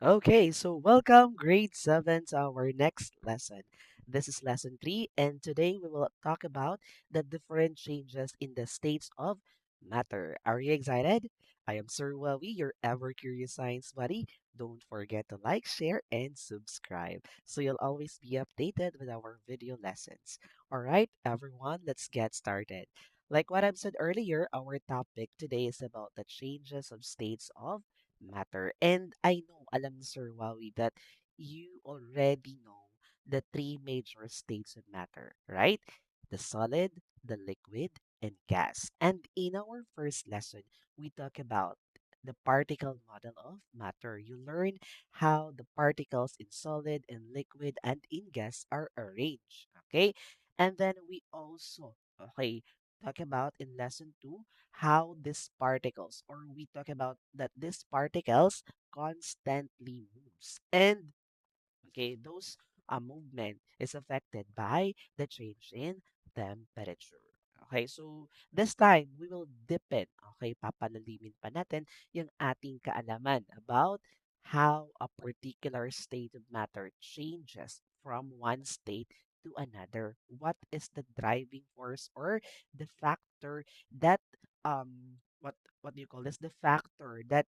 Okay, so welcome grade 7 to our next lesson. This is lesson 3, and today we will talk about the different changes in the states of matter. Are you excited? I am Sir Wawi, your ever curious science buddy. Don't forget to like, share, and subscribe so you'll always be updated with our video lessons. Alright, everyone, let's get started. Like what I've said earlier, our topic today is about the changes of states of matter. And I know, alam ni Sir Wowie, that you already know the three major states of matter, right? The solid, the liquid, and gas. And in our first lesson, we talk about the particle model of matter. You learn how the particles in solid and liquid and in gas are arranged. Okay? And then we also, okay, talk about in lesson 2 how these particles, or we talk about that these particles constantly moves. And okay, those movement is affected by the change in temperature. Okay, so this time we will deepen, okay, papalalimin pa natin yung ating kaalaman about how a particular state of matter changes from one state to another. What is the driving force or the factor that what do you call this? The factor that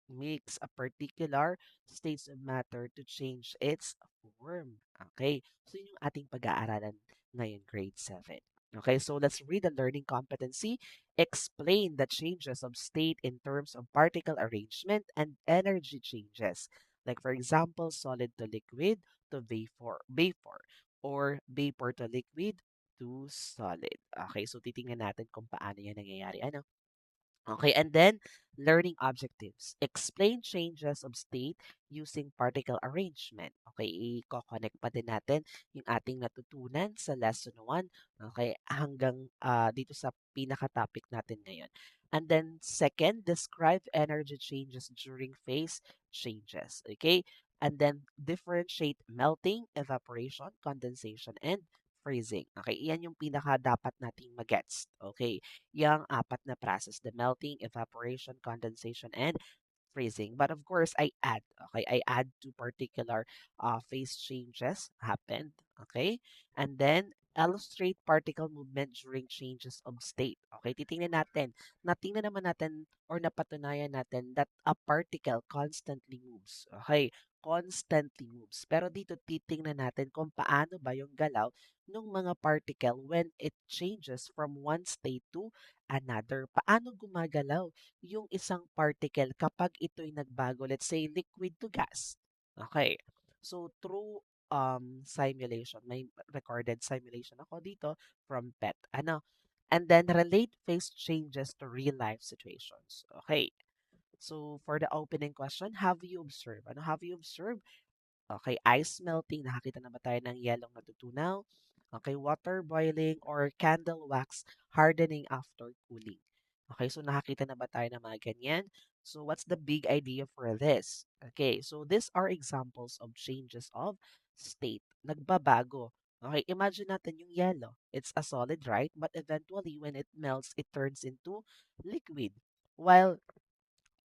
makes a particular states of matter to change its form. Okay? So yun yung ating pag-aaralan ngayon, grade 7. Okay, so let's read the learning competency. Explain the changes of state in terms of particle arrangement and energy changes. Like for example, solid to liquid to vapor, or vapor to liquid to solid. Okay, so titingnan natin kung paano yan nangyayari. Ano? Okay, and then learning objectives. Explain changes of state using particle arrangement. Okay, i-connect pa din natin yung ating natutunan sa lesson 1. Okay, hanggang dito sa pinaka-topic natin ngayon. And then second, describe energy changes during phase changes. Okay, and then differentiate melting, evaporation, condensation, and freezing. Okay, iyan yung pinaka dapat nating magets. Okay, yung apat na process, the melting, evaporation, condensation, and freezing. But of course, I add two particular phase changes happened, okay? And then, illustrate particle movement during changes of state. Okay, titingnan natin. Natingnan naman natin or napatunayan natin that a particle constantly moves. Okay, constantly moves. Pero dito titingnan natin kung paano ba yung galaw ng mga particle when it changes from one state to another. Paano gumagalaw yung isang particle kapag ito'y nagbago, let's say liquid to gas. Okay. So through simulation, may recorded simulation ako dito from PET. Ano? And then relate phase changes to real life situations. Okay. So for the opening question, have you observed? Ano have you observed? Okay, ice melting. Nakakita na ba tayo ng yelong natutunaw? Okay, water boiling or candle wax hardening after cooling. Okay, so nakakita na ba tayo ng mga ganyan? So what's the big idea for this? Okay, so these are examples of changes of state. Nagbabago. Okay, imagine natin yung yellow. It's a solid, right? But eventually, when it melts, it turns into liquid. While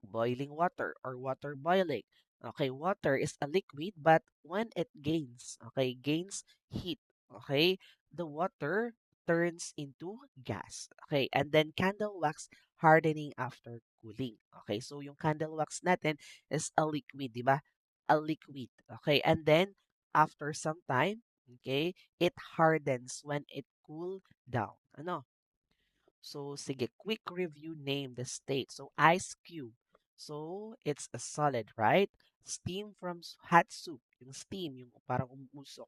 boiling water or water boiling. Okay, water is a liquid, but when it gains heat, okay, the water turns into gas. Okay, and then candle wax hardening after cooling. Okay, so yung candle wax natin is a liquid, di ba? A liquid. Okay, and then after some time, okay, it hardens when it cool down. Ano? So, sige, quick review, name the state. So, ice cube. So, it's a solid, right? Steam from hot soup. Yung steam, yung parang umusok.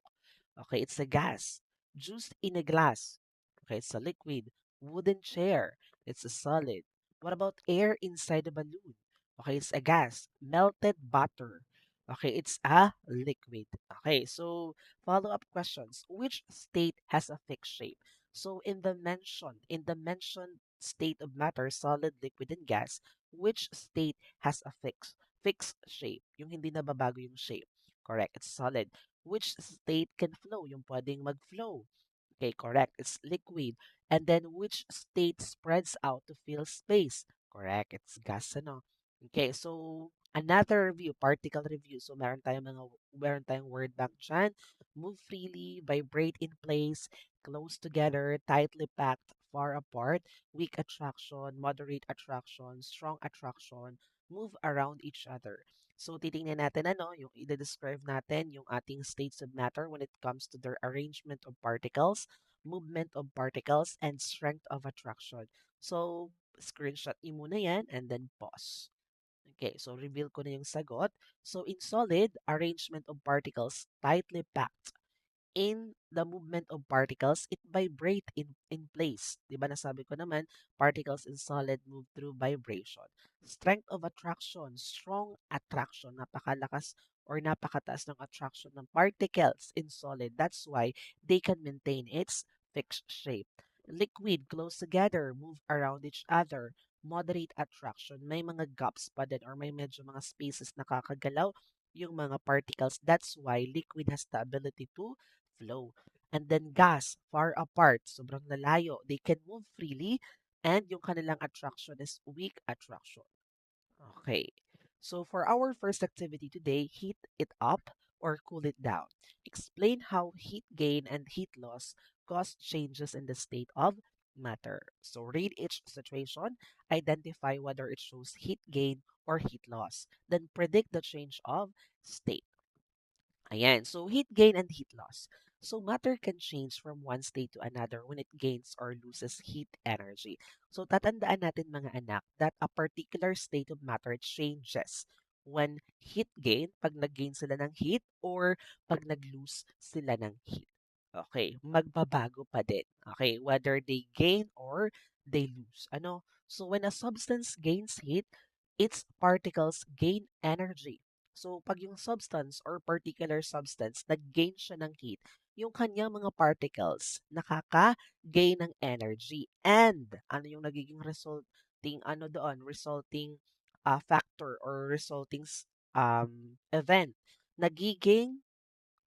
Okay, it's a gas. Juice in a glass. Okay, it's a liquid. Wooden chair. It's a solid. What about air inside a balloon? Okay, it's a gas. Melted butter. Okay, it's a liquid. Okay, so follow-up questions. Which state has a fixed shape? So in the mentioned state of matter, solid, liquid, and gas, which state has a fixed shape? Yung hindi nababago yung shape. Correct, it's solid. Which state can flow? Yung pwedeng mag-flow. Okay, correct. It's liquid. And then which state spreads out to fill space? Correct. It's gas, ano? Okay, so Another review, particle review. So meron tayong word bank dyan. Move freely, vibrate in place, close together, tightly packed, far apart, weak attraction, moderate attraction, strong attraction, move around each other. So titingnan natin yung i-describe natin yung ating states of matter when it comes to their arrangement of particles, movement of particles, and strength of attraction. So screenshot niyo muna yan and then pause. Okay, so reveal ko na yung sagot. So in solid, arrangement of particles tightly packed. In the movement of particles, it vibrate in place. Di ba nasabi ko naman, particles in solid move through vibration. Strength of attraction, strong attraction, napakalakas or napakataas ng attraction ng particles in solid. That's why they can maintain its fixed shape. Liquid, close together, move around each other. Moderate attraction, may mga gaps pa din or may medyo mga spaces na kakagalaw yung mga particles. That's why liquid has the ability to flow. And then gas, far apart, sobrang lalayo. They can move freely and yung kanilang attraction is weak attraction. Okay. So for our first activity today, heat it up or cool it down. Explain how heat gain and heat loss cause changes in the state of matter. So read each situation, identify whether it shows heat gain or heat loss, then predict the change of state. Ayan. So, heat gain and heat loss. So, matter can change from one state to another when it gains or loses heat energy. So, tatandaan natin mga anak that a particular state of matter changes when heat gain, pag nag-gain sila ng heat, or pag nag-lose sila ng heat. Okay, magbabago pa din. Okay, whether they gain or they lose. Ano? So, when a substance gains heat, its particles gain energy. So, pag yung substance or particular substance, nag-gain siya ng heat, yung kanyang mga particles, nakaka-gain ng energy. And, ano yung nagiging resulting, resulting factor or resulting event? Nagiging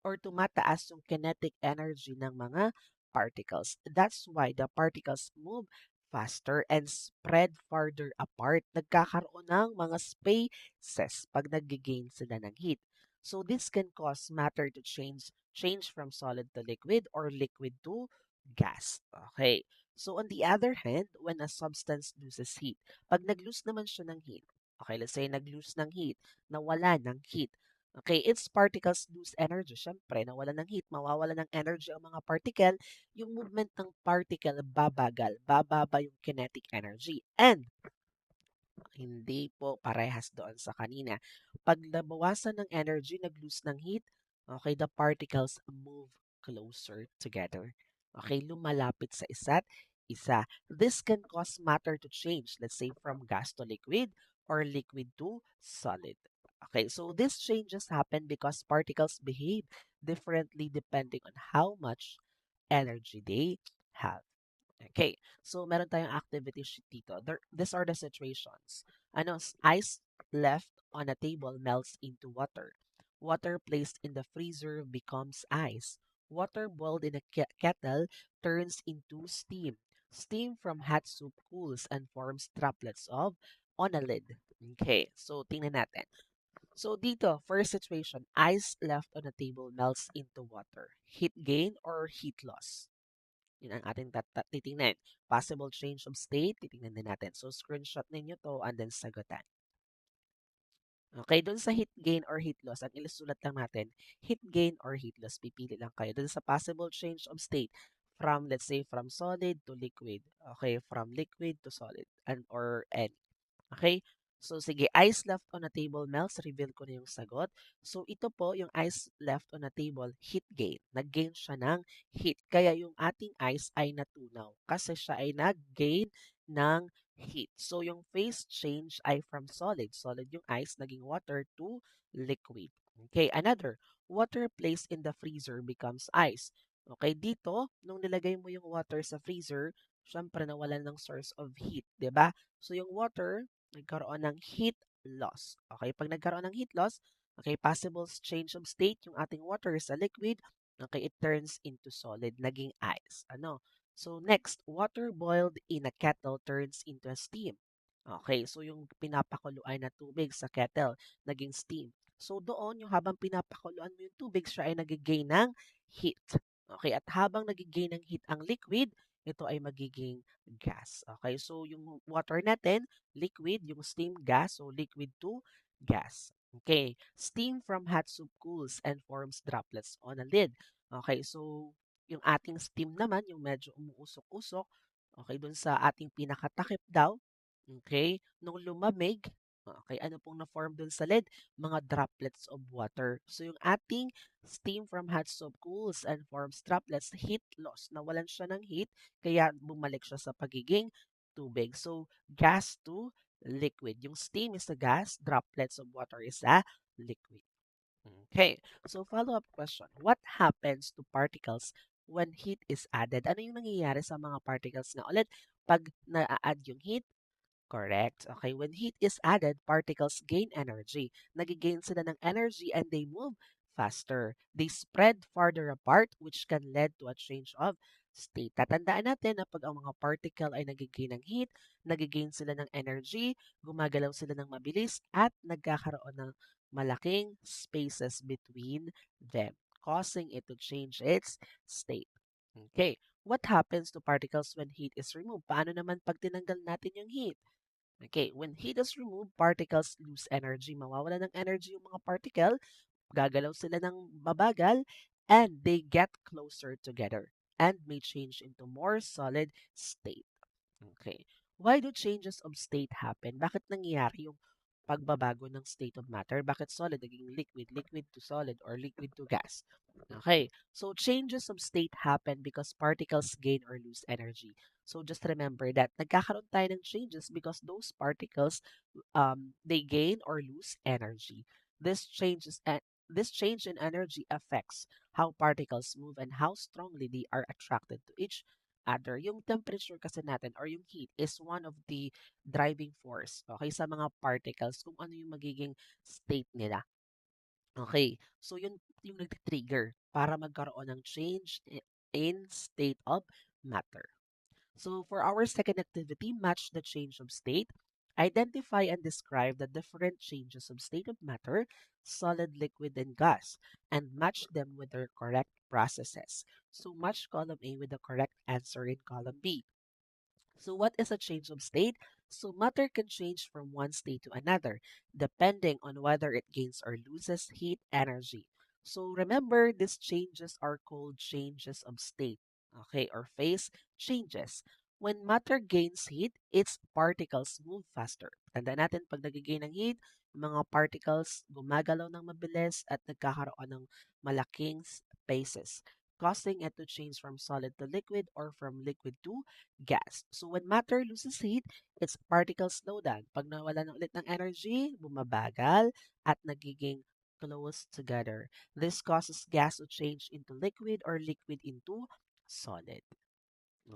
or tumataas yung kinetic energy ng mga particles. That's why the particles move faster and spread farther apart. Nagkakaroon ng mga spaces pag nag-gain sila ng heat. So this can cause matter to change from solid to liquid or liquid to gas. Okay. So on the other hand, when a substance loses heat, pag nag-lose naman siya ng heat, okay, let's say nag-lose ng heat, nawala ng heat, okay, its particles lose energy. Siyempre, nawala ng heat, mawawala ng energy ang mga particle, yung movement ng particle babagal, bababa yung kinetic energy. And hindi po parehas doon sa kanina. Pag nabawasan ng energy, nag-lose ng heat, okay, the particles move closer together. Okay, lumalapit sa isa't isa. This can cause matter to change, let's say from gas to liquid or liquid to solid. Okay, so these changes happen because particles behave differently depending on how much energy they have. Okay, so meron tayong activity sheet dito. These are the situations. Ice left on a table melts into water. Water placed in the freezer becomes ice. Water boiled in a kettle turns into steam. Steam from hot soup cools and forms droplets of on a lid. Okay, so tingnan natin. So dito, first situation, ice left on a table melts into water. Heat gain or heat loss? Yun ang ating titingnan. Possible change of state, titingnan din natin. So, screenshot ninyo to and then sagutan. Okay, doon sa heat gain or heat loss, ang ilisulat lang natin, heat gain or heat loss, pipili lang kayo. Doon sa possible change of state, from, let's say, from solid to liquid. Okay, from liquid to solid, and or any. Okay? So, sige, ice left on a table melts. Reveal ko na yung sagot. So, ito po, yung ice left on a table, heat gain. Nag-gain siya ng heat. Kaya yung ating ice ay natunaw kasi siya ay nag-gain ng heat. So, yung phase change ay from solid. Solid yung ice, naging water to liquid. Okay, another. Water placed in the freezer becomes ice. Okay, dito, nung nilagay mo yung water sa freezer, syempre nawalan ng source of heat, 'di ba? So, yung water, nagkaroon ng heat loss. Okay, pag nagkaroon ng heat loss, okay, possible change of state, yung ating water sa liquid, okay, it turns into solid, naging ice. Ano? So, next, water boiled in a kettle turns into a steam. Okay, so yung pinapakuluan na tubig sa kettle, naging steam. So doon, yung habang pinapakuluan mo yung tubig, siya ay nagigain ng heat. Okay, at habang nagigain ng heat ang liquid, ito ay magiging gas. Okay, so yung water natin, liquid, yung steam gas, so liquid to gas. Okay, steam from hot soup cools and forms droplets on a lid. Okay, so yung ating steam naman, yung medyo umuusok-usok, okay, dun sa ating pinakatakip daw, okay, nung lumamig, okay, ano pong na-form dun sa lid? Mga droplets of water. So yung ating steam from hot soap cools and forms droplets, heat loss. Nawalan siya ng heat, kaya bumalik siya sa pagiging tubig. So gas to liquid. Yung steam is a gas, droplets of water is a liquid. Okay, so follow-up question. What happens to particles when heat is added? Ano yung nangyayari sa mga particles nga ulit pag na-add yung heat? Correct. Okay, when heat is added, particles gain energy. Nagigain sila ng energy and they move faster. They spread farther apart which can lead to a change of state. Tatandaan natin na pag ang mga particle ay nagigain ng heat, nagigain sila ng energy, gumagalaw sila ng mabilis, at nagkakaroon ng malaking spaces between them, causing it to change its state. Okay, what happens to particles when heat is removed? Paano naman pag tinanggal natin yung heat? Okay, when heat is removed, particles lose energy. Mawawala ng energy yung mga particle, gagalaw sila ng mabagal, and they get closer together and may change into more solid state. Okay. Why do changes of state happen? Bakit nangyayari yung pagbabago ng state of matter? Bakit solid naging liquid, liquid to solid, or liquid to gas? Okay. So changes of state happen because particles gain or lose energy. So just remember that nagkakaroon tayo ng changes because those particles they gain or lose energy. This changes this change in energy affects how particles move and how strongly they are attracted to each other. Yung temperature kasi natin or yung heat is one of the driving force, okay, sa mga particles kung ano yung magiging state nila. Okay, so yun yung nag-trigger para magkaroon ng change in state of matter. So for our second activity, match the change of state. Identify and describe the different changes of state of matter, solid, liquid, and gas, and match them with their correct processes. So match column A with the correct answer in column B. So what is a change of state? So matter can change from one state to another, depending on whether it gains or loses heat energy. So remember, these changes are called changes of state, okay, or phase changes. When matter gains heat, its particles move faster. Tandaan natin, pag nagigain ng heat, mga particles gumagalaw ng mabilis at nagkakaroon ng malaking spaces, causing it to change from solid to liquid or from liquid to gas. So when matter loses heat, its particles slow down. Pag nawala na ulit ng energy, bumabagal at nagiging close together. This causes gas to change into liquid or liquid into solid.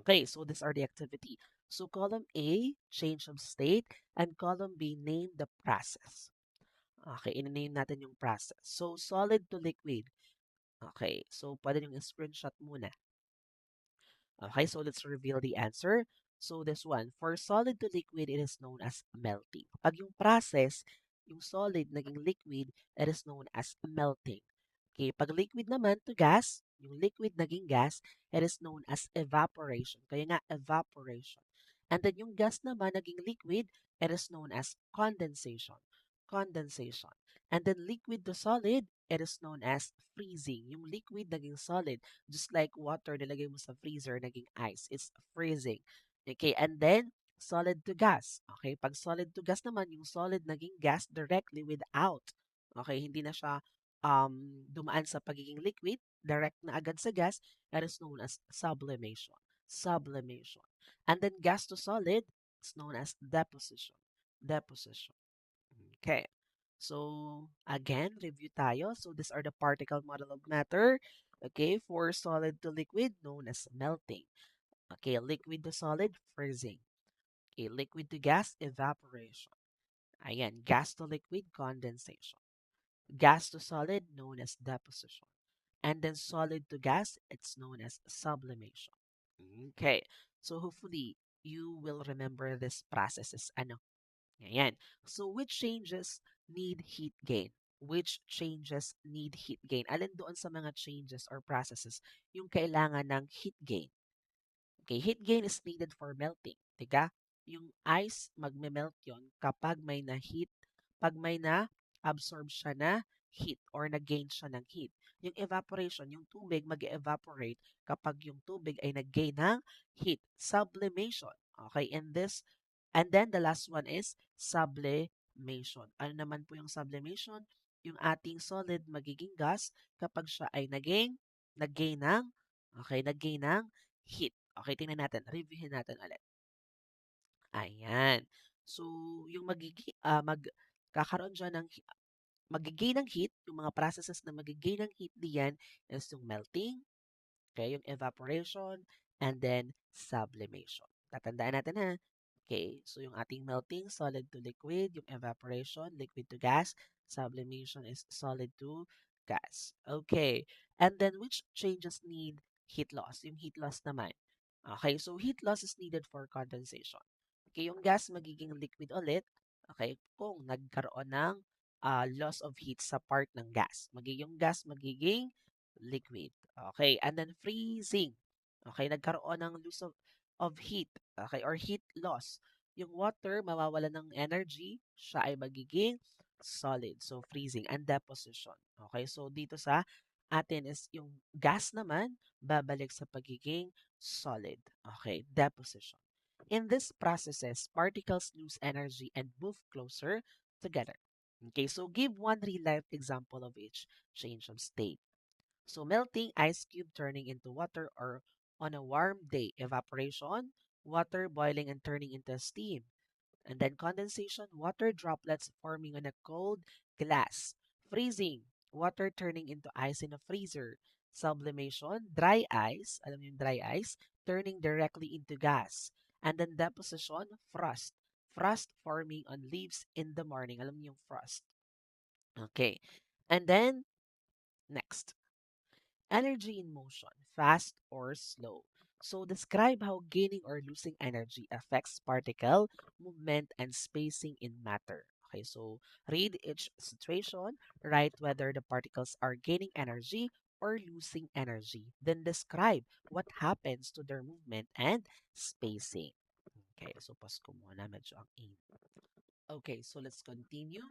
Okay, so these are the activity. So column A, change of state, and column B, name the process. Okay, in-name natin yung process. So solid to liquid. Okay, so pwede yung screenshot muna. Okay, so let's reveal the answer. So this one, for solid to liquid, it is known as melting. Pag yung process, yung solid naging liquid, it is known as melting. Okay, pag liquid naman to gas, yung liquid naging gas, it is known as evaporation. Kaya nga, evaporation. And then yung gas naman naging liquid, it is known as condensation. Condensation. And then liquid to solid, it is known as freezing. Yung liquid naging solid. Just like water, nilagay mo sa freezer, naging ice. It's freezing. Okay, and then solid to gas. Okay, pag solid to gas naman, yung solid naging gas directly without. Okay, hindi na siya dumaan sa pagiging liquid, direct na agad sa gas, that is known as sublimation. Sublimation. And then gas to solid is known as deposition. Deposition. Okay. So, again, review tayo. So, these are the particle model of matter. Okay, for solid to liquid, known as melting. Okay, liquid to solid, freezing. Okay, liquid to gas, evaporation. Ayan, gas to liquid, condensation. Gas to solid, known as deposition. And then solid to gas, it's known as sublimation. Okay, so hopefully, you will remember this processes. Ano? Ayan. So, which changes need heat gain? Which changes need heat gain? Alin doon sa mga changes or processes yung kailangan ng heat gain? Okay, heat gain is needed for melting. Tika, yung ice, magme-melt yon kapag may na-heat, pag may na-absorb siya na heat or nag-gain siya ng heat. Yung evaporation, yung tubig mag-evaporate kapag yung tubig ay nag-gain ng heat. Sublimation. Okay, and then the last one is sublimation. Ano naman po yung sublimation? Yung ating solid magiging gas kapag siya ay nag-gain ng, okay, nag-gain ng heat. Okay, tingnan natin. Reviewin natin ulit. Ayan. So, yung magkakaroon dyan ng, magigain ng heat, yung mga processes na magigain ng heat diyan is yung melting, okay, yung evaporation, and then sublimation. Tatandaan natin ha. Okay, so yung ating melting, solid to liquid, yung evaporation, liquid to gas, sublimation is solid to gas. Okay, and then which changes need heat loss? Yung heat loss naman. Okay, so heat loss is needed for condensation. Okay, yung gas magiging liquid ulit, okay, kung nagkaroon ng loss of heat sa part ng gas. Yung gas magiging liquid. Okay, and then freezing. Okay, nagkaroon ng loss of heat. Okay, or heat loss. Yung water, mawawala ng energy, siya ay magiging solid. So, freezing and deposition. Okay, so dito sa atin is yung gas naman, babalik sa pagiging solid. Okay, deposition. In these processes, particles lose energy and move closer together. Okay, so give one real-life example of each change of state. So melting ice cube turning into water or on a warm day, evaporation, water boiling and turning into steam. And then condensation, water droplets forming on a cold glass. Freezing, water turning into ice in a freezer. Sublimation, dry ice, alam niyo yung dry ice, turning directly into gas. And then deposition, frost. Frost forming on leaves in the morning. Alam niyo yung frost. Okay. And then, next. Energy in motion, fast or slow. So describe how gaining or losing energy affects particle movement and spacing in matter. Okay, so read each situation, write whether the particles are gaining energy or losing energy. Then describe what happens to their movement and spacing. Okay, so pause ko muna, medyo ang in. Okay, so let's continue.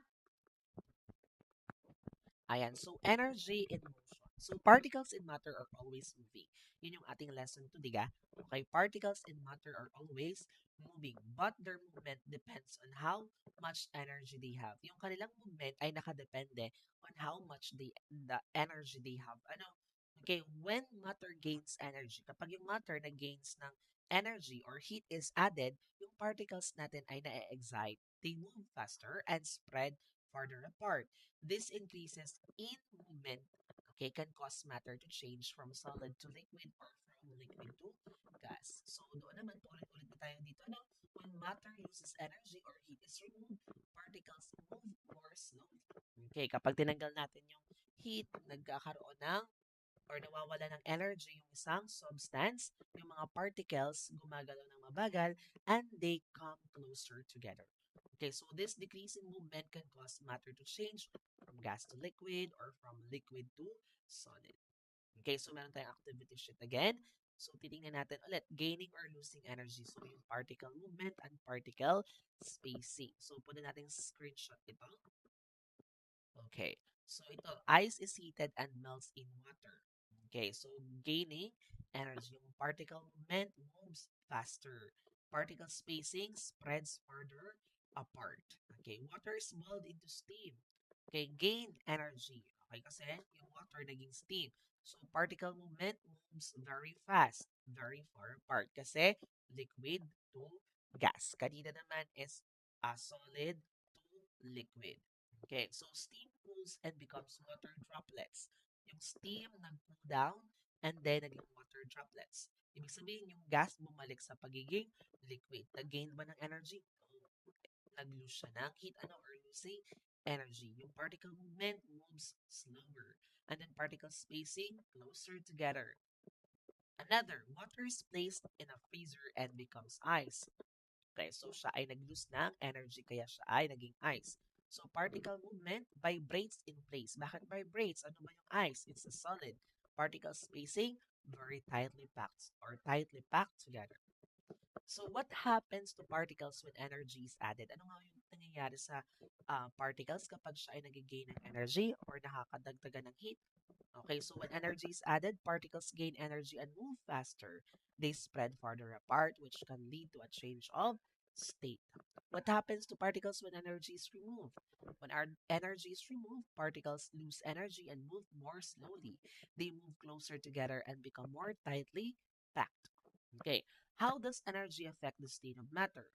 Ayan. So, energy in motion. So, particles in matter are always moving. Yun yung ating lesson to, diga? Okay, particles in matter are always moving, but their movement depends on how much energy they have. Yung kanilang movement ay nakadepende on how much the energy they have. Ano? Okay, when matter gains energy, kapag yung matter na gains ng energy or heat is added, yung particles natin ay na-excite. They move faster and spread farther apart. This increases in movement, okay, can cause matter to change from solid to liquid or from liquid to gas. So, doon naman, paulit-ulit na tayo dito. Ano? When matter loses energy or heat is removed, particles move more slowly. Okay, kapag tinanggal natin yung heat, nagkakaroon ng or nawawala ng energy yung isang substance, yung mga particles gumagalaw ng mabagal and they come closer together. Okay, so this decrease in movement can cause matter to change from gas to liquid or from liquid to solid. Okay, so meron tayong activity sheet again. So titingnan natin ulit, gaining or losing energy. So yung particle movement and particle spacing. So pwede natin screenshot ito. Okay. So ito, ice is heated and melts in water. Okay, so gaining energy. Yung particle movement moves faster. Particle spacing spreads further apart. Okay, water is boiled into steam. Okay, gain energy. Okay, kasi yung water naging steam. So particle movement moves very fast, very far apart. Kasi liquid to gas. Kanina naman is a solid to liquid. Okay, so steam cools and becomes water droplets. Yung steam nag-cool down and then naging water droplets. Ibig sabihin, yung gas bumalik sa pagiging liquid. Nag-gain ba ng energy? No. Nag-lose siya ng heat or losing energy. Yung particle movement moves slower. And then particle spacing closer together. Another, water is placed in a freezer and becomes ice. Okay, so siya ay nag-lose ng energy kaya siya ay naging ice. So particle movement vibrates in place. Bakit vibrates? Ano ba yung ice? It's a solid. Particle spacing, very tightly packed or tightly packed together. So what happens to particles when energy is added? Ano nga yung nangyayari sa particles kapag siya ay nag-gain ng energy or nakakadagdagan ng heat? Okay, so when energy is added, particles gain energy and move faster. They spread farther apart, which can lead to a change of state. What happens to particles when energy is removed? When our energy is removed, particles lose energy and move more slowly. They move closer together and become more tightly packed. Okay, how does energy affect the state of matter?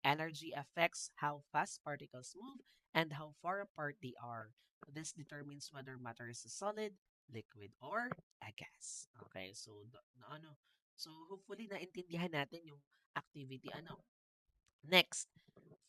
Energy affects how fast particles move and how far apart they are. This determines whether matter is a solid, liquid, or a gas. Okay, so ano? So hopefully naintindihan natin yung activity ano. Next,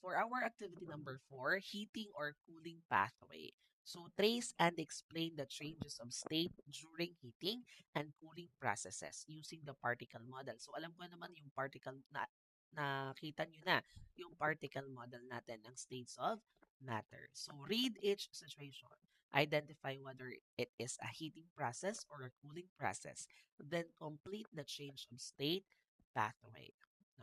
for our activity number 4, heating or cooling pathway. So trace and explain the changes of state during heating and cooling processes using the particle model. So alam ko naman yung particle na nakita nyo na yung particle model natin ng states of matter. So read each situation. Identify whether it is a heating process or a cooling process. Then complete the change of state pathway.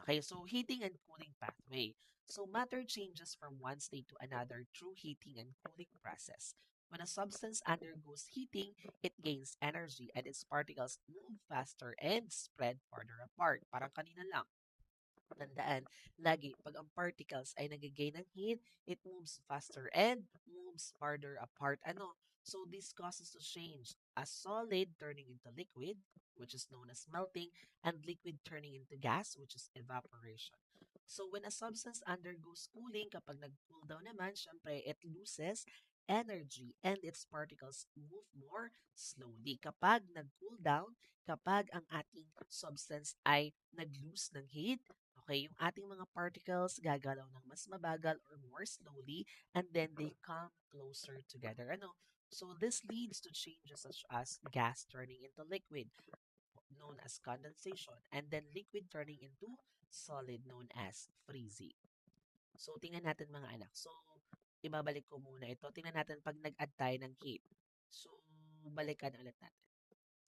Okay, so heating and cooling pathway. So matter changes from one state to another through heating and cooling process. When a substance undergoes heating, it gains energy and its particles move faster and spread farther apart. Parang kanina lang. Tandaan, lagi, pag ang particles ay nag-gain ng heat, it moves faster and moves farther apart. Ano? So, this causes to change a solid turning into liquid, which is known as melting, and liquid turning into gas, which is evaporation. So, when a substance undergoes cooling, kapag nag-cool down naman, syempre, it loses energy and its particles move more slowly. Kapag nag-cool down, kapag ang ating substance ay nag-lose ng heat, okay, yung ating mga particles gagalaw ng mas mabagal or more slowly and then they come closer together. Ano? So this leads to changes such as gas turning into liquid, known as condensation, and then liquid turning into solid, known as freezing. So tingnan natin mga anak. So ibabalik ko muna ito. Tingnan natin pag nag-add tayo ng heat. So balikan ulit natin.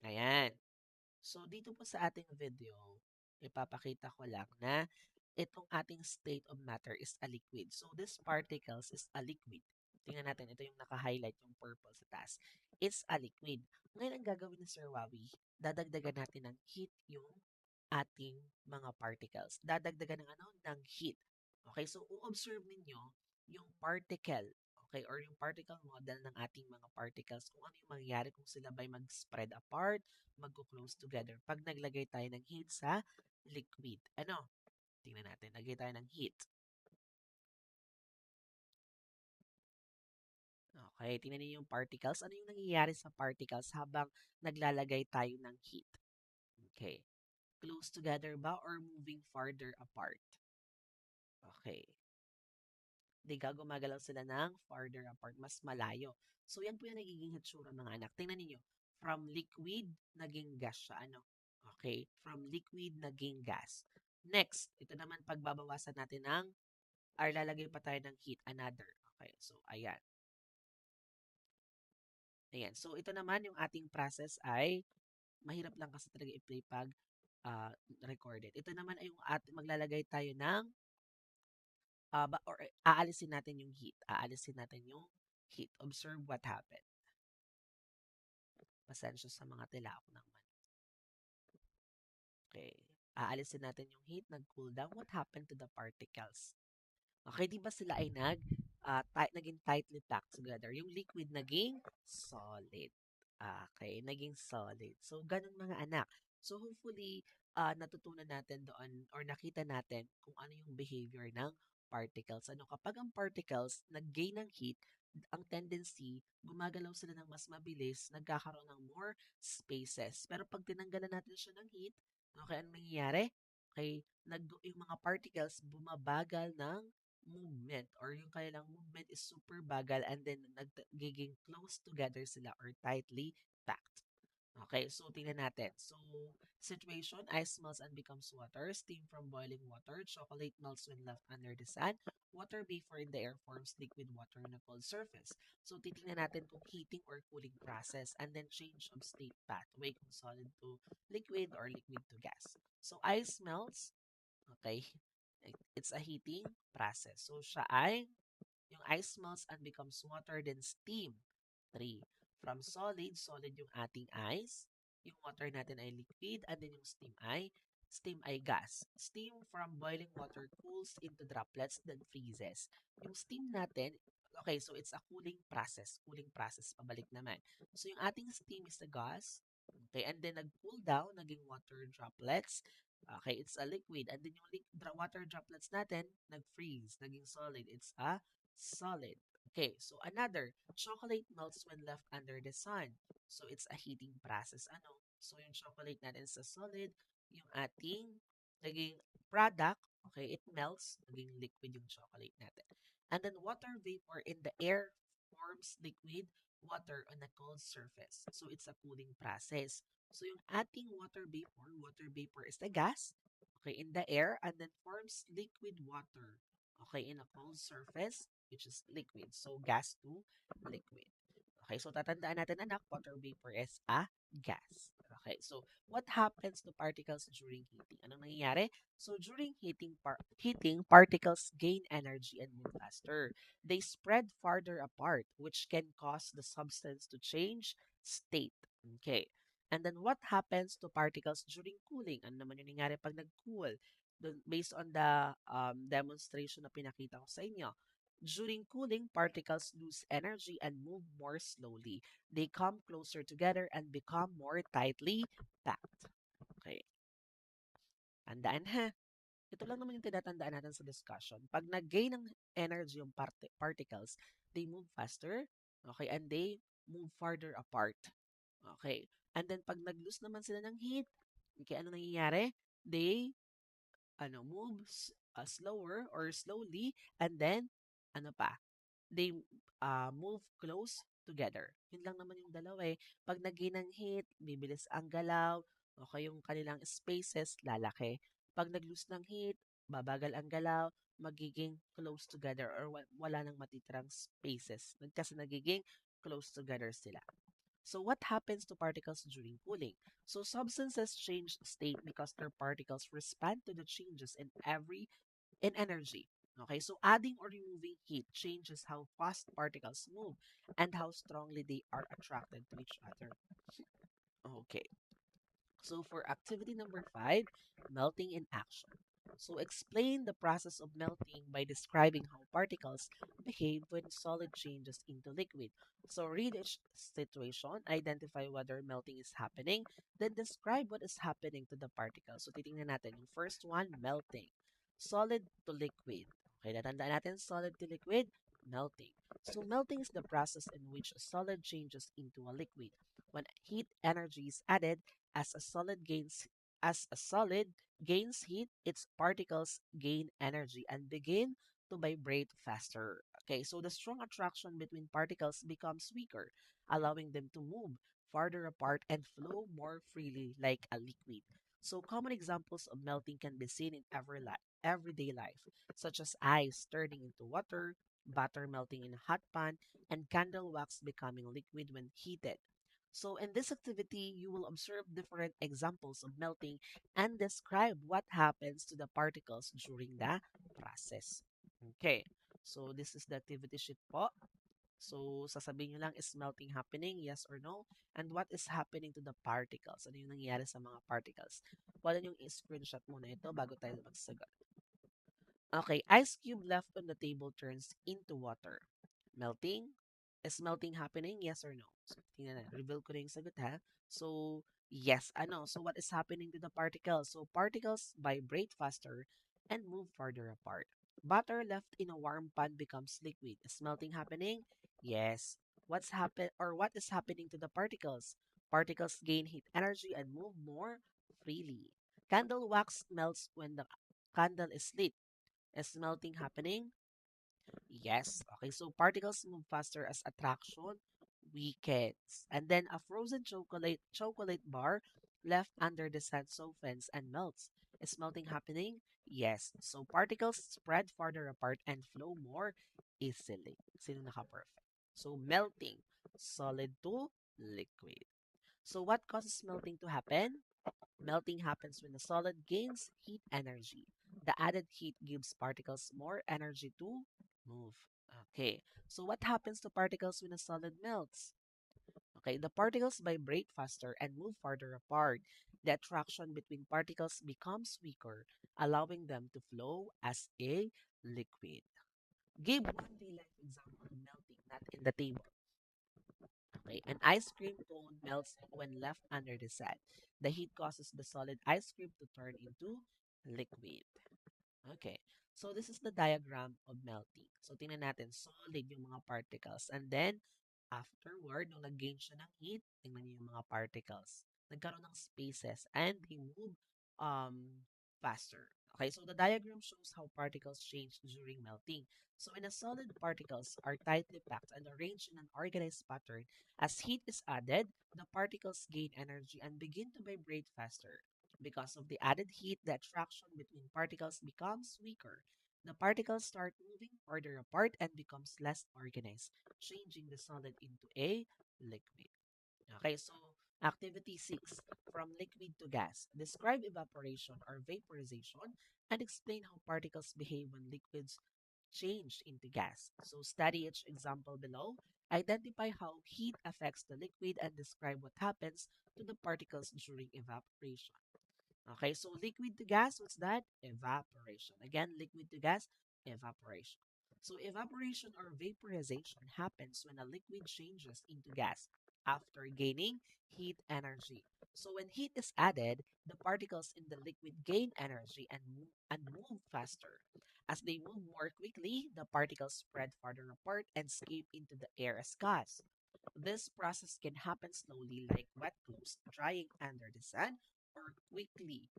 Ayan. So, dito po sa ating video, ipapakita ko lang na itong ating state of matter is a liquid. So, this particles is a liquid. Tingnan natin, ito yung naka-highlight yung purple sa taas. It's a liquid. Ngayon, ang gagawin ni Sir Wawi, dadagdagan natin ng heat yung ating mga particles. Dadagdagan ng ano? Ng heat. Okay, so u-observe ninyo yung particle, okay, or yung particle model ng ating mga particles, kung ano yung mangyayari kung sila ba'y mag-spread apart, mag-close together. Pag naglagay tayo ng heat sa liquid. Ano? Tingnan natin. Naglagay tayo ng heat. Okay, tingnan niyo yung particles. Ano yung nangyayari sa particles habang naglalagay tayo ng heat? Okay. Close together ba or moving farther apart? Okay. Di gumagalaw sila ng farther apart, mas malayo. So, yan po yung nagiging hitsura mga anak. Tingnan niyo from liquid, naging gas siya. Ano? Okay? From liquid, naging gas. Next, ito naman pagbabawasan natin ng, or lalagay pa tayo ng heat, another. Okay, so, ayan. Ayan. So, ito naman yung ating process ay, mahirap lang kasi talaga i-play pag recorded. Ito naman ay yung maglalagay tayo ng or aalisin natin yung heat. Aalisin natin yung heat. Observe what happened. Pasensya sa mga tilaok ng mani. Okay. Aalisin natin yung heat, nag-cool down. What happened to the particles? Okay, di ba sila ay naging tightly packed together? Yung liquid naging solid. Okay, naging solid. So, ganun mga anak. So, hopefully, natutunan natin doon or nakita natin kung ano yung behavior ng particles. Ano, kapag ang particles nag-gain ng heat, ang tendency, gumagalaw sila ng mas mabilis, nagkakaroon ng more spaces. Pero pag tinanggalan natin siya ng heat, okay, ano nangyayari? Okay, yung mga particles bumabagal ng movement or yung kanilang movement is super bagal and then nagiging close together sila or tightly packed. Okay, so tingnan natin. So, situation, ice melts and becomes water, steam from boiling water, chocolate melts when left under the sun, water vapor in the air forms liquid water on a cold surface. So, titingnan natin kung heating or cooling process and then change of state pathway kung solid to liquid or liquid to gas. So, ice melts, okay, it's a heating process. So, siya ay yung ice melts and becomes water, then steam. 3. From solid, solid yung ating ice. Yung water natin ay liquid, and then yung steam ay gas. Steam from boiling water cools into droplets, then freezes. Yung steam natin, okay, so it's a cooling process. Cooling process, pabalik naman. So yung ating steam is the gas, okay, and then nag-cool down, naging water droplets. Okay, it's a liquid. And then yung water droplets natin, nag-freeze, naging solid. It's a solid. Okay, so another, chocolate melts when left under the sun. So it's a heating process. Ano? So yung chocolate natin is a solid, yung ating naging product, okay, it melts, naging liquid yung chocolate natin. And then water vapor in the air forms liquid water on a cold surface. So it's a cooling process. So yung ating water vapor is the gas, okay, in the air and then forms liquid water, okay, in a cold surface, which is liquid. So gas to liquid. Okay, so tatandaan natin anak, water vapor is a gas. Okay, so what happens to particles during heating? Anong nangyayari? So during heating, particles gain energy and move faster. They spread farther apart, which can cause the substance to change state. Okay. And then what happens to particles during cooling? Ano naman yung nangyayari pag nag-cool? Based on the demonstration na pinakita ko sa inyo. During cooling, particles lose energy and move more slowly. They come closer together and become more tightly packed. Okay, tandaan ha. Ito lang naman yung tinatandaan natin sa discussion. Pag nag-gain ng energy yung particles, they move faster, okay, and they move farther apart. Okay. And then pag nag-lose naman sila ng heat, okay, ano nangyayari? They moves slower or slowly, and then ano pa? They move close together. Yun lang naman yung dalawa eh. Pag nag-gain ng heat, bibilis ang galaw, okay, yung kanilang spaces lalaki. Pag nag-lose ng heat, babagal ang galaw, magiging close together or wala nang matitirang spaces kasi nagiging close together sila. So what happens to particles during cooling? So substances change state because their particles respond to the changes in energy. Okay, so adding or removing heat changes how fast particles move and how strongly they are attracted to each other. Okay, so for activity number 5, melting in action. So explain the process of melting by describing how particles behave when solid changes into liquid. So read each situation, identify whether melting is happening, then describe what is happening to the particles. So titingnan natin yung first one, melting. Solid to liquid. Okay, natandaan natin solid to liquid, melting. So melting is the process in which a solid changes into a liquid. When heat energy is added, as a solid gains as a solid gains heat, its particles gain energy and begin to vibrate faster. Okay, so the strong attraction between particles becomes weaker, allowing them to move farther apart and flow more freely like a liquid. So common examples of melting can be seen in everyday life, such as ice turning into water, butter melting in a hot pan, and candle wax becoming liquid when heated. So in this activity, you will observe different examples of melting and describe what happens to the particles during the process. Okay. So this is the activity sheet po. So sasabihin nyo lang, is melting happening? Yes or no? And what is happening to the particles? Ano yung nangyayari sa mga particles? Pwede nyo i-screenshot muna ito bago tayo magsagot. Okay, ice cube left on the table turns into water. Melting? Is melting happening? Yes or no? So, tingnan na. Reveal ko na yung sagot ha. So, yes, ano? So, what is happening to the particles? So, particles vibrate faster and move farther apart. Butter left in a warm pan becomes liquid. Is melting happening? Yes. What is happening to the particles? Particles gain heat energy and move more freely. Candle wax melts when the candle is lit. Is melting happening? Yes. Okay, so particles move faster as attraction weakens. And then a frozen chocolate bar left under the sun softens and melts. Is melting happening? Yes. So particles spread farther apart and flow more easily. Sino naka-perfect? So melting, solid to liquid. So what causes melting to happen? Melting happens when the solid gains heat energy. The added heat gives particles more energy to move. Okay, so what happens to particles when a solid melts? Okay, the particles vibrate faster and move farther apart. The attraction between particles becomes weaker, allowing them to flow as a liquid. Give one real life example of melting, not in the table. Okay, an ice cream cone melts when left under the sun. The heat causes the solid ice cream to turn into liquid. Okay, so this is the diagram of melting. So tingnan natin, solid yung mga particles. And then, afterward, nung nag-gain siya ng heat, tingnan niyo yung mga particles. Nagkaroon ng spaces and they move faster. Okay, so the diagram shows how particles change during melting. So in a solid, particles are tightly packed and arranged in an organized pattern. As heat is added, the particles gain energy and begin to vibrate faster. Because of the added heat, the attraction between particles becomes weaker. The particles start moving farther apart and becomes less organized, changing the solid into a liquid. Okay, so activity 6, from liquid to gas. Describe evaporation or vaporization and explain how particles behave when liquids change into gas. So study each example below. Identify how heat affects the liquid and describe what happens to the particles during evaporation. Okay, so liquid to gas, what's that? Evaporation. Again, liquid to gas, evaporation. So evaporation or vaporization happens when a liquid changes into gas after gaining heat energy. So when heat is added, the particles in the liquid gain energy and move faster. As they move more quickly, the particles spread farther apart and escape into the air as gas. This process can happen slowly, like wet clothes drying under the sun, or quickly,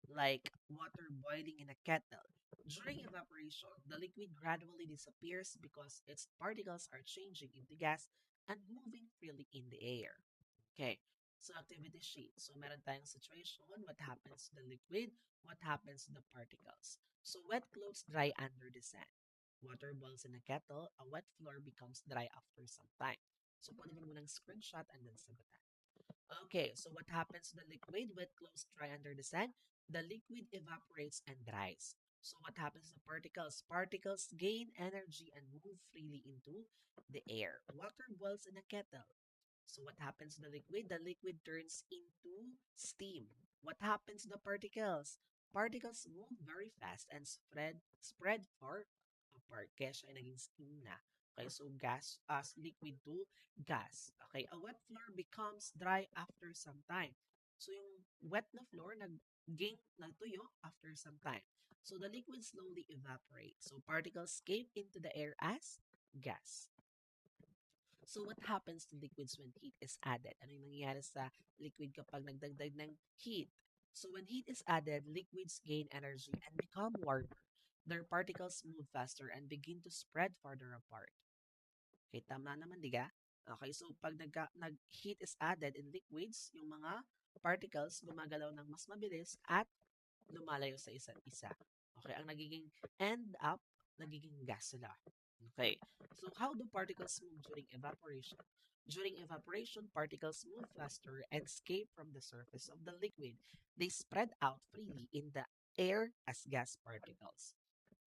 like water boiling in a kettle. During evaporation, the liquid gradually disappears because its particles are changing into gas and moving freely in the air. Okay, so activity sheet. So meron tayong situation, what happens to the liquid, what happens to the particles. So wet clothes dry under the sun. Water boils in a kettle, a wet floor becomes dry after some time. So pwede mo ng screenshot and then sagutan. Okay, so what happens to the liquid when clothes dry under the sun? The liquid evaporates and dries. So what happens to the particles? Particles gain energy and move freely into the air. Water boils in a kettle. So what happens to the liquid? The liquid turns into steam. What happens to the particles? Particles move very fast and spread far apart. Kaya siya ay naging steam na. Okay, so gas as liquid to gas. Okay, a wet floor becomes dry after some time. So yung wet na floor nagtuyo after some time. So the liquid slowly evaporates. So particles escape into the air as gas. So what happens to liquids when heat is added? Ano yung nangyayari sa liquid kapag nagdagdag ng heat? So when heat is added, liquids gain energy and become warmer. Their particles move faster and begin to spread farther apart. Okay, tama naman, di ka? Okay, so pag heat is added in liquids, yung mga particles gumagalaw ng mas mabilis at lumalayo sa isa't isa. Okay, ang nagiging end up, nagiging gas sila. Okay, so how do particles move during evaporation? During evaporation, particles move faster and escape from the surface of the liquid. They spread out freely in the air as gas particles.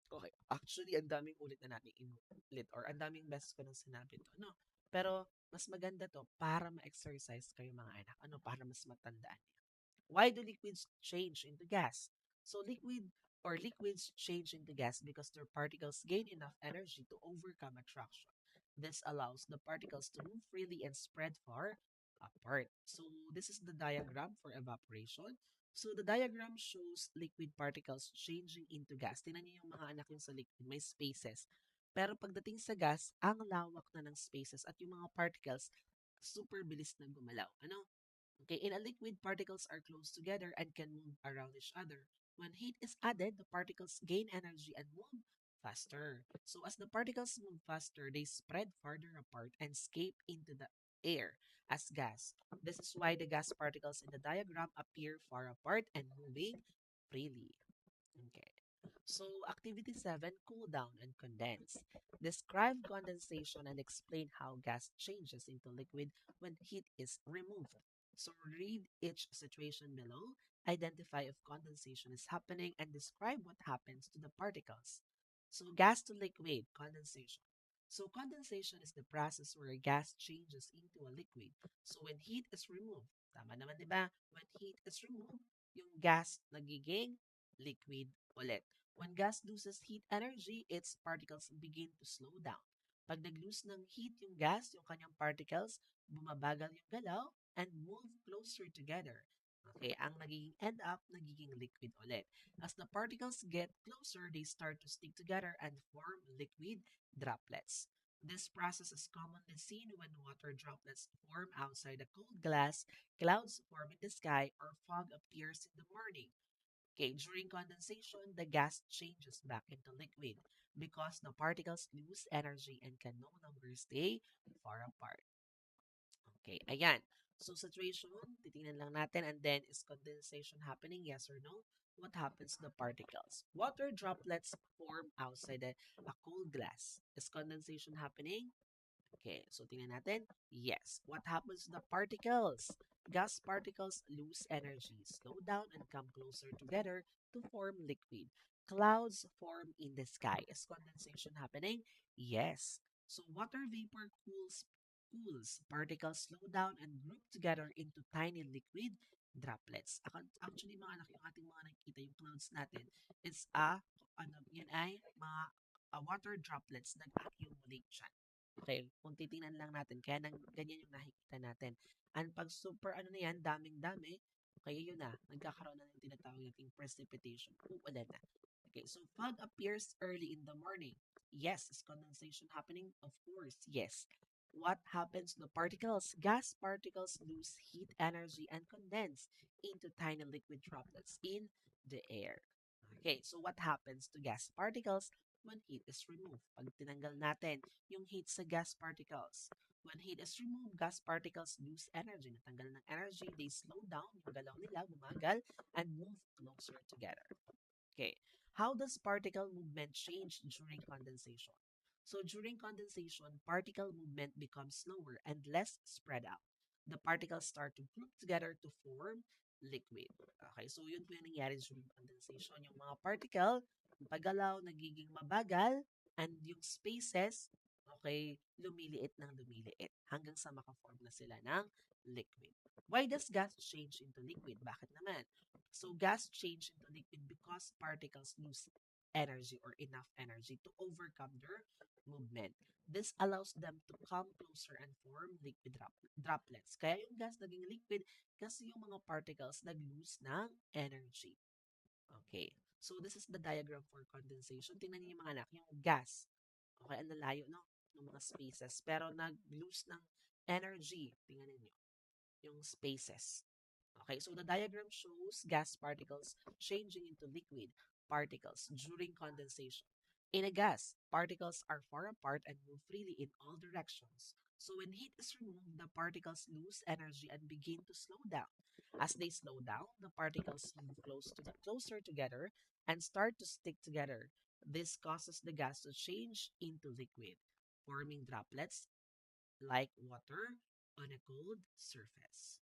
Okay, actually, ang daming ulit na natin inulit or ang daming beses ko nang sinabi to, no? Pero, mas maganda to para ma-exercise kayo mga anak. Ano, para mas matandaan. Why do liquids change into gas? So liquids change into gas because their particles gain enough energy to overcome attraction. This allows the particles to move freely and spread far apart. So this is the diagram for evaporation. So the diagram shows liquid particles changing into gas. Tingnan niyo yung mga anak yung sa liquid, may spaces. Pero pagdating sa gas, ang lawak na ng spaces at yung mga particles super bilis na gumalaw. Ano? Okay, in a liquid, particles are close together and can move around each other. When heat is added, the particles gain energy and move faster. So as the particles move faster, they spread farther apart and escape into the air as gas. This is why the gas particles in the diagram appear far apart and moving freely. Okay. So, activity 7, cool down and condense. Describe condensation and explain how gas changes into liquid when heat is removed. So, read each situation below, identify if condensation is happening, and describe what happens to the particles. So, gas to liquid, condensation. So, condensation is the process where a gas changes into a liquid. So, when heat is removed, tama naman, di ba? When heat is removed, yung gas nagiging liquid ulit. When gas loses heat energy, its particles begin to slow down. Pag nag-lose ng heat yung gas, yung kanyang particles, bumabagal yung galaw and move closer together. Okay, ang nagiging end up, nagiging liquid ulit. As the particles get closer, they start to stick together and form liquid droplets. This process is commonly seen when water droplets form outside a cold glass, clouds form in the sky, or fog appears in the morning. Okay, during condensation, the gas changes back into liquid because the particles lose energy and can no longer stay far apart. Okay, ayan. So, situation, titingnan lang natin. And then, is condensation happening? Yes or no? What happens to the particles? Water droplets form outside a cold glass. Is condensation happening? Okay, so tingnan natin. Yes. What happens to the particles? Gas particles lose energy, slow down, and come closer together to form liquid. Clouds form in the sky. Is condensation happening? Yes. So water vapor cools. Particles slow down and group together into tiny liquid droplets. Actually, mga anak, yung ating mga nakikita, yung clouds natin, it's yun ay mga water droplets nag-accumulate siya. Okay, kung titingnan lang natin, kaya ganyan yung nakikita natin. And pag super ano na yan, daming-dami, kaya yun na, nagkakaroon na ng tinatawag nating precipitation. Uulan na. Okay, so fog appears early in the morning. Yes. Is condensation happening? Of course, yes. What happens to the particles? Gas particles lose heat energy and condense into tiny liquid droplets in the air. Okay, so what happens to gas particles when heat is removed? Pag tinanggal natin yung heat sa gas particles. When heat is removed, gas particles lose energy. Natanggal ng energy, they slow down, yung galaw nila, bumagal, and move closer together. Okay. How does particle movement change during condensation? So during condensation, particle movement becomes slower and less spread out. The particles start to group together to form liquid. Okay, so yun po yung nangyari during condensation. Yung mga particle, pagalaw, nagiging mabagal, and yung spaces, okay, lumiliit ng lumiliit hanggang sa makaform na sila ng liquid. Why does gas change into liquid? Bakit naman? So gas change into liquid because particles lose energy or enough energy to overcome their movement. This allows them to come closer and form liquid droplets. Kaya yung gas naging liquid kasi yung mga particles nag-lose ng energy. Okay. So this is the diagram for condensation. Tingnan niyo yung mga anak, yung gas. Okay, ang lalayo, no? Ng mga spaces. Pero nag-lose ng energy. Tingnan niyo yung spaces. Okay, so the diagram shows gas particles changing into liquid particles during condensation. In a gas, particles are far apart and move freely in all directions. So when heat is removed, the particles lose energy and begin to slow down. As they slow down, the particles move closer together and start to stick together. This causes the gas to change into liquid, forming droplets like water on a cold surface.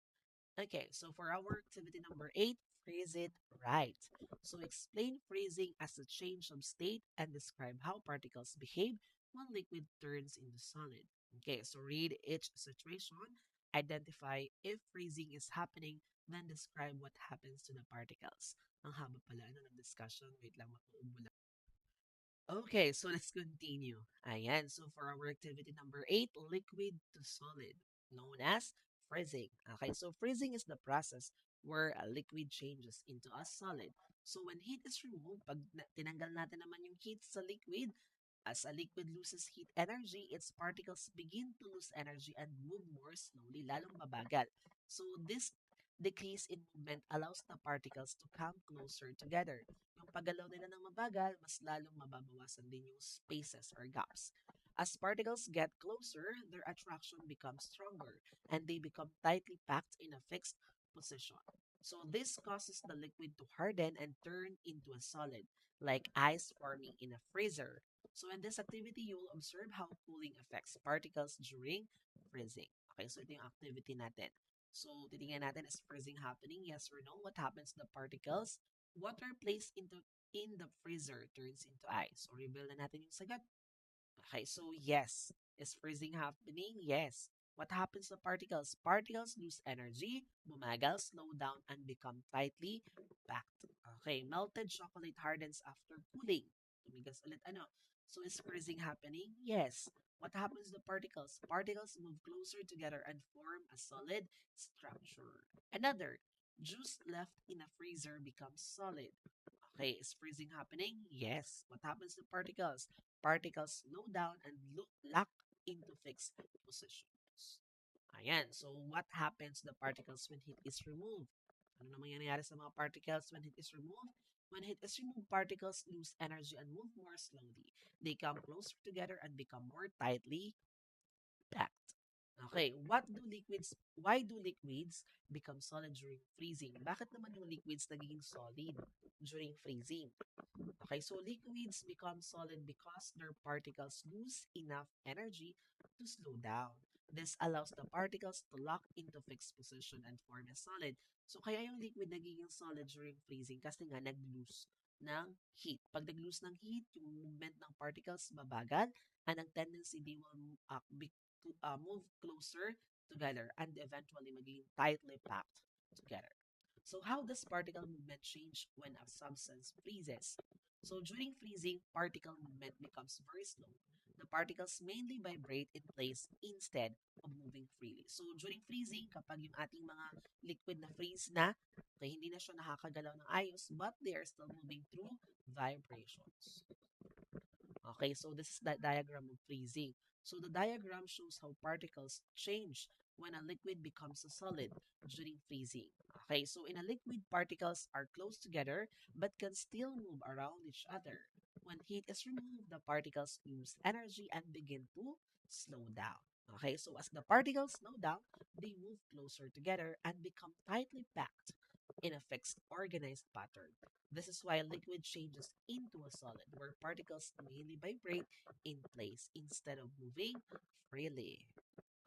Okay, so for our activity number 8, phrase it right. So explain phrasing as a change of state and describe how particles behave when liquid turns into solid. Okay, so read each situation, identify if freezing is happening, then describe what happens to the particles. Ang haba pala ng discussion. Wait lang, matuubo lang. Okay, so let's continue. Ayan, so for our activity number 8, liquid to solid, known as freezing. Okay, so freezing is the process where a liquid changes into a solid. So when heat is removed, pag tinanggal natin naman yung heat sa liquid, as a liquid loses heat energy, its particles begin to lose energy and move more slowly, lalong mabagal. So this decrease in movement allows the particles to come closer together. Yung paggalaw nila ng mabagal, mas lalong mababawasan din yung spaces or gaps. As particles get closer, their attraction becomes stronger and they become tightly packed in a fixed position. So this causes the liquid to harden and turn into a solid, like ice forming in a freezer. So in this activity, you will observe how cooling affects particles during freezing. Okay, so ito yung activity natin. So titingnan natin, is freezing happening? Yes or no? What happens to the particles? Water placed in the freezer turns into ice. So reveal na natin yung sagot. Okay, so yes. Is freezing happening? Yes. What happens to particles? Particles lose energy, bumagal, slow down, and become tightly packed. Okay, melted chocolate hardens after cooling. Tumigas ulit ano? So is freezing happening? Yes. What happens to particles? Particles move closer together and form a solid structure. Another, juice left in a freezer becomes solid. Okay, is freezing happening? Yes. What happens to particles? Particles slow down and lock into fixed positions. Ayan. So, what happens to the particles when heat is removed? Ano naman nangyayari sa mga particles when heat is removed? When heat is removed, particles lose energy and move more slowly. They come closer together and become more tightly packed. Okay, why do liquids become solid during freezing? Bakit naman yung liquids nagiging solid during freezing? Okay, so liquids become solid because their particles lose enough energy to slow down. This allows the particles to lock into fixed position and form a solid. So kaya yung liquid nagiging solid during freezing kasi nga nag-lose ng heat. Pag nag-lose ng heat, yung movement ng particles babagal and ang tendency they will move closer together and eventually magiging tightly packed together. So how does particle movement change when a substance freezes? So during freezing, particle movement becomes very slow. The particles mainly vibrate in place instead of moving freely. So during freezing, kapag yung ating mga liquid na freeze na, okay, hindi na siya nakakagalaw ng ayos, but they are still moving through vibrations. Okay, so this is the diagram of freezing. So the diagram shows how particles change when a liquid becomes a solid during freezing. Okay, so in a liquid, particles are close together but can still move around each other. When heat is removed, the particles lose energy and begin to slow down. Okay, so as the particles slow down, they move closer together and become tightly packed in a fixed organized pattern. This is why liquid changes into a solid, where particles mainly vibrate in place instead of moving freely.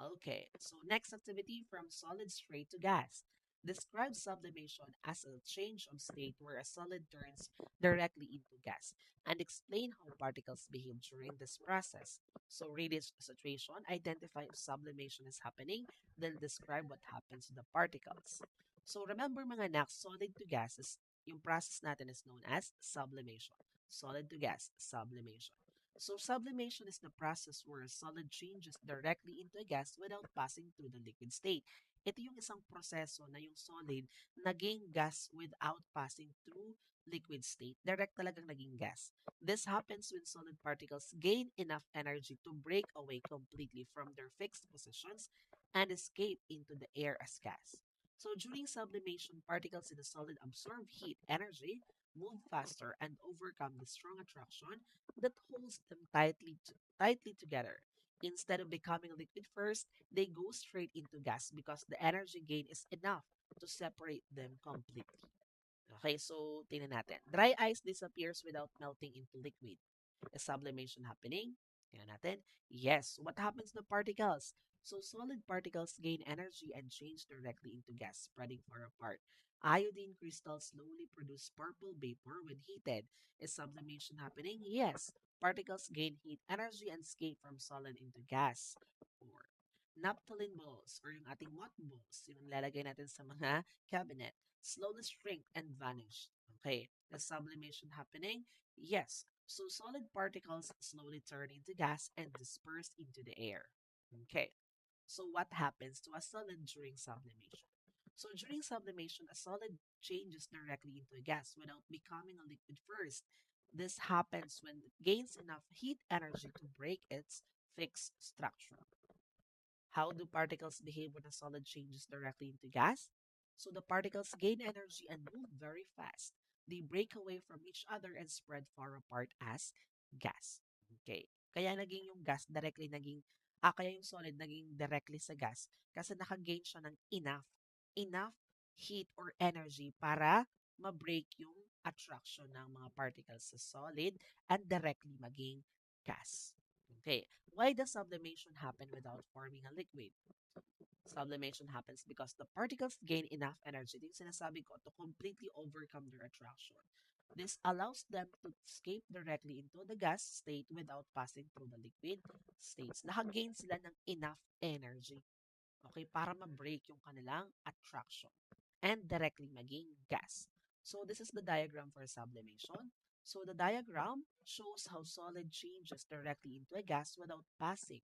Okay, so next activity, from solid straight to gas. Describe sublimation as a change of state where a solid turns directly into gas, and explain how particles behave during this process. So read each situation, identify if sublimation is happening, then describe what happens to the particles. So remember mga anak, solid to gas is, yung process natin is known as sublimation. Solid to gas, sublimation. So sublimation is the process where a solid changes directly into a gas without passing through the liquid state. Ito yung isang proseso na yung solid naging gas without passing through liquid state. Direct talagang naging gas. This happens when solid particles gain enough energy to break away completely from their fixed positions and escape into the air as gas. So during sublimation, particles in the solid absorb heat energy, move faster, and overcome the strong attraction that holds them tightly together. Instead of becoming liquid first, they go straight into gas because the energy gain is enough to separate them completely. Okay, so tingnan natin. Dry ice disappears without melting into liquid. Is sublimation happening? Tingnan natin. Yes. What happens to particles? So solid particles gain energy and change directly into gas, spreading far apart. Iodine crystals slowly produce purple vapor when heated. Is sublimation happening? Yes. Particles gain heat energy and escape from solid into gas. Or naphthalene balls or yung ating mothballs, yung nilalagay natin sa mga cabinet, slowly shrink and vanish. Okay, is sublimation happening? Yes. So solid particles slowly turn into gas and disperse into the air. Okay. So what happens to a solid during sublimation? So during sublimation, a solid changes directly into a gas without becoming a liquid first. This happens when it gains enough heat energy to break its fixed structure. How do particles behave when a solid changes directly into gas? So the particles gain energy and move very fast. They break away from each other and spread far apart as gas. Okay. Kaya naging yung gas directly naging, kaya yung solid naging directly sa gas kasi naka-gain siya ng enough heat or energy para ma-break yung attraction ng mga particles sa solid and directly maging gas. Okay, why does sublimation happen without forming a liquid? Sublimation happens because the particles gain enough energy, yung sinasabi ko, to completely overcome their attraction. This allows them to escape directly into the gas state without passing through the liquid states. Nakagain sila ng enough energy, okay, para ma-break yung kanilang attraction and directly maging gas. So this is the diagram for sublimation. So the diagram shows how solid changes directly into a gas without passing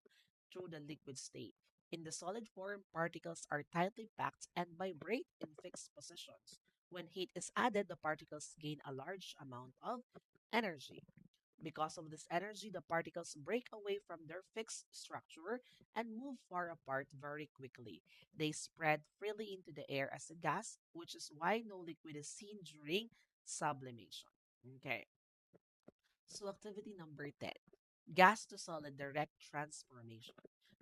through the liquid state. In the solid form, particles are tightly packed and vibrate in fixed positions. When heat is added, the particles gain a large amount of energy. Because of this energy, the particles break away from their fixed structure and move far apart very quickly. They spread freely into the air as a gas, which is why no liquid is seen during sublimation. Okay, so activity number 10, gas to solid direct transformation.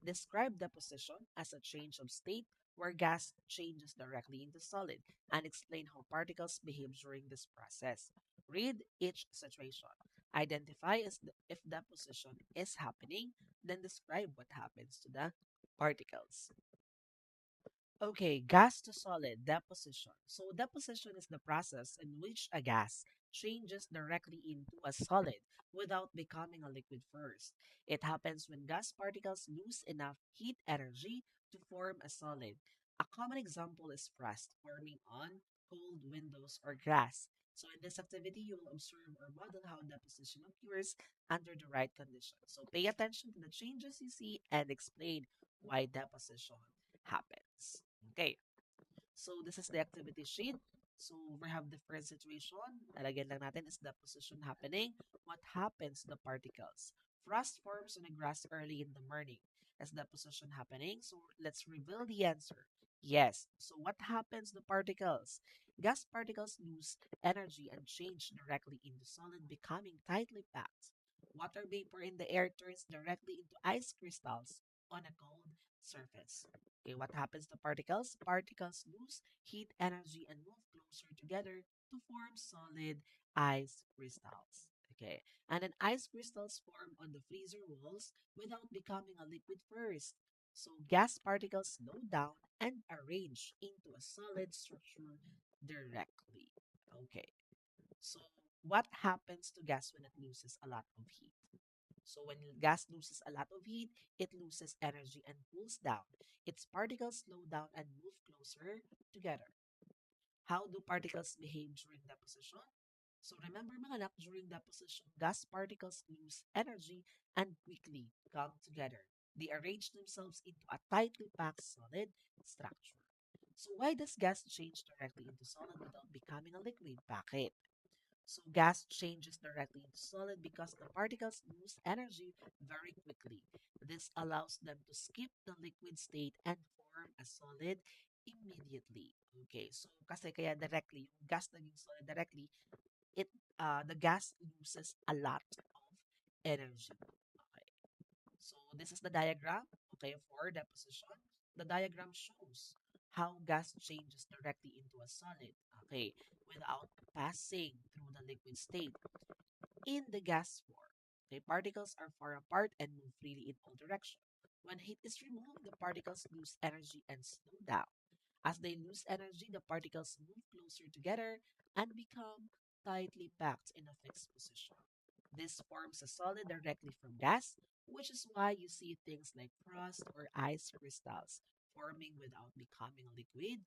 Describe deposition as a change of state where gas changes directly into solid and explain how particles behave during this process. Read each situation. Identify if deposition is happening, then describe what happens to the particles. Okay, gas to solid deposition. So deposition is the process in which a gas changes directly into a solid without becoming a liquid first. It happens when gas particles lose enough heat energy to form a solid. A common example is frost forming on cold windows or glass. So in this activity, you will observe or model how deposition occurs under the right conditions. So pay attention to the changes you see and explain why deposition happens. Okay, so this is the activity sheet. So we have different situation. Lalagyan lang natin is the position happening. What happens to the particles? Frost forms on the grass early in the morning. Is the position happening? So let's reveal the answer. Yes. So what happens to particles? Gas particles lose energy and change directly into solid, becoming tightly packed. Water vapor in the air turns directly into ice crystals on a cold surface. Okay, what happens to particles? Particles lose heat energy and move closer together to form solid ice crystals. Okay, and then ice crystals form on the freezer walls without becoming a liquid first. So gas particles slow down and arrange into a solid structure directly. Okay, so what happens to gas when it loses a lot of heat? So when gas loses a lot of heat, it loses energy and cools down. Its particles slow down and move closer together. How do particles behave during deposition? So remember mga anak, during deposition, gas particles lose energy and quickly come together. They arrange themselves into a tightly packed solid structure. So why does gas change directly into solid without becoming a liquid? Bakit? So gas changes directly into solid because the particles lose energy very quickly. This allows them to skip the liquid state and form a solid immediately. Okay, so kasi kaya directly, yung gas naging solid directly, it the gas loses a lot of energy. Okay, so this is the diagram, okay, for deposition. The diagram shows how gas changes directly into a solid, okay, without passing through the liquid state. In the gas form, the particles are far apart and move freely in all directions. When heat is removed, the particles lose energy and slow down. As they lose energy, the particles move closer together and become tightly packed in a fixed position. This forms a solid directly from gas, which is why you see things like frost or ice crystals forming without becoming liquid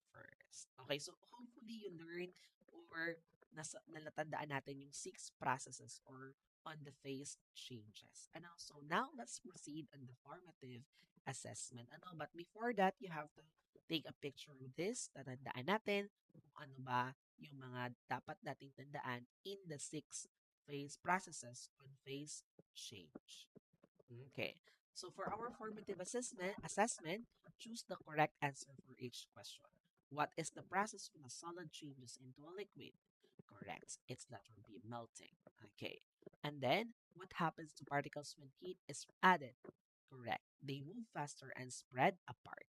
first. Okay, so hopefully you learn or nalatandaan natin yung 6 processes or on the phase changes. And also, now let's proceed on the formative assessment. Ano, but before that, you have to take a picture of this, tatandaan natin kung ano ba yung mga dapat nating tandaan in the 6 phase processes on phase change. Okay. So for our formative assessment, choose the correct answer for each question. What is the process when a solid changes into a liquid? Correct. It's letter B, melting. Okay. And then, what happens to particles when heat is added? Correct. They move faster and spread apart.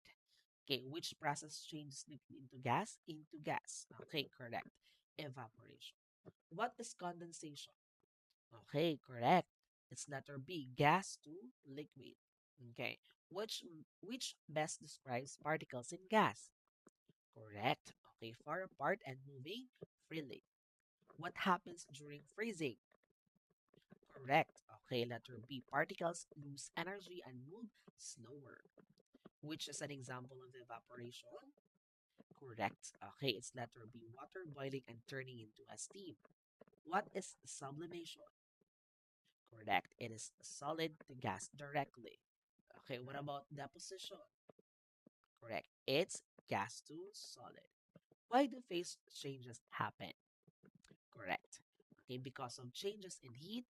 Okay, which process changes liquid into gas? Into gas. Okay, correct. Evaporation. What is condensation? Okay, correct. It's letter B, gas to liquid. Okay. Which best describes particles in gas? Correct. Okay, far apart and moving freely. What happens during freezing? Correct. Okay, letter B, particles lose energy and move slower. Which is an example of evaporation? Correct. Okay, it's letter B, water boiling and turning into a steam. What is sublimation? Correct. It is solid to gas directly. Okay, what about deposition? Correct. It's gas to solid. Why do phase changes happen? Correct. Okay, because of changes in heat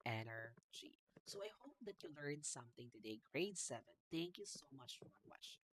energy. So I hope that you learned something today, grade 7. Thank you so much for watching.